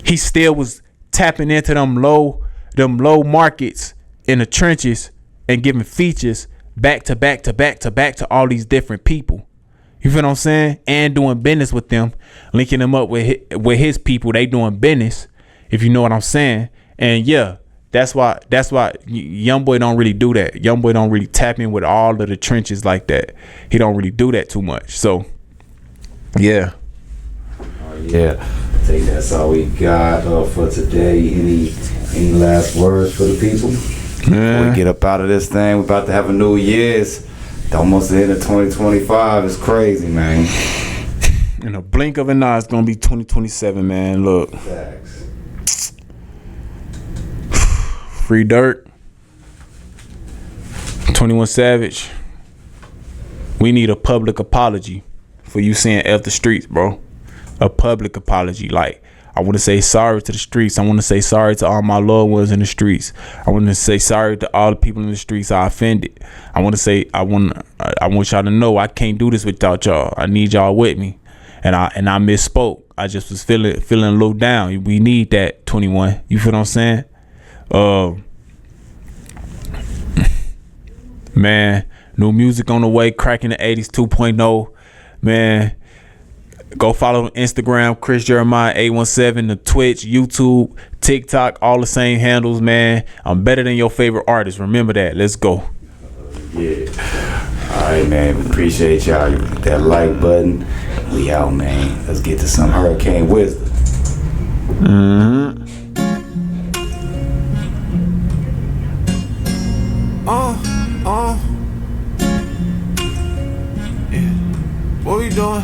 he still was tapping into them low markets in the trenches and giving features back to all these different people. You feel what I'm saying? And doing business with them, linking them up with his people. They doing business, if you know what I'm saying. And yeah, that's why YoungBoy don't really do that. YoungBoy don't really tap in with all of the trenches like that. He don't really do that too much. So yeah. Yeah, I think that's all we got for today. Any last words for the people? Before we get up out of this thing, we're about to have a New Year's. Almost the end of 2025. It's crazy, man. In a blink of an eye, it's gonna be 2027, man. Look. Facts. Free Dirk. 21 Savage. We need a public apology for you saying F the streets, bro. A public apology. Like, I want to say sorry to the streets. I want to say sorry to all my loved ones in the streets. I want to say sorry to all the people in the streets I offended. I want y'all to know I can't do this without y'all. I need y'all with me. And I misspoke. I just was feeling a little down. We need that, 21. You feel what I'm saying? Man, new music on the way. Cracking the 80s 2.0. Man, go follow Instagram, Chris Jeremiah 817, the Twitch, YouTube, TikTok, all the same handles, man. I'm better than your favorite artist. Remember that. Let's go. Yeah. Alright, man. We appreciate y'all. You hit that like button. We out, man. Let's get to some hurricane wisdom. Yeah. What we doing?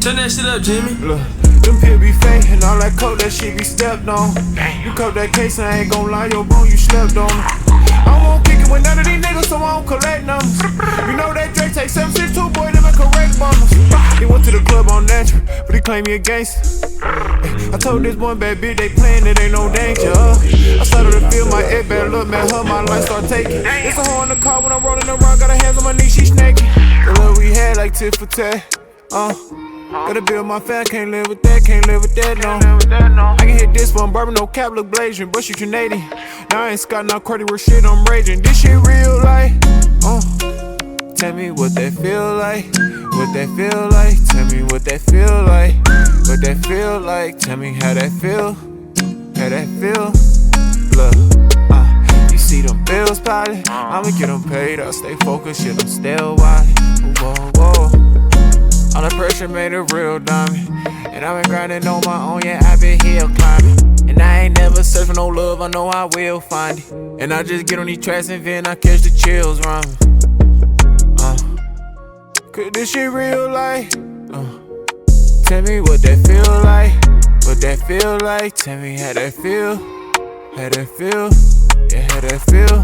Turn that shit up, Jimmy. Look, them pills be fake and all that coke, that shit be stepped on. You cope that case and I ain't gon' lie, your bone, you slept on. I won't kick it with none of these niggas, so I don't collect numbers. You know that Drake take 762, boy, them ain't correct bundles. He went to the club on natural, but he claimed he a gangster. I told this one bad bitch they playin' it ain't no danger. I started to feel my head bad look, man, her my life start taking. It's a hoe in the car when I'm rolling around, got her hands on my knees, she snaking. The love we had like tit for tat, gotta build my fan, can't live with that, no. I can hit this one, bourbon, no cap, look blazing, but you Canadian. Now I ain't Scott, not Cardi, where shit I'm raging. This shit real life, tell me what that feel like, what that feel like. Tell me what that feel like, what that feel like. Tell me how that feel, how that feel. Look, you see them bills piling, I'ma get them paid, I'll stay focused, shit, I'm still wildin'. Whoa, whoa. All the pressure made a real diamond. And I've been grinding on my own, yeah, I been hill climbing. And I ain't never searching no love, I know I will find it. And I just get on these tracks and then I catch the chills rhyming. Could this shit real life? Tell me what that feel like, what that feel like. Tell me how that feel, yeah, how that feel.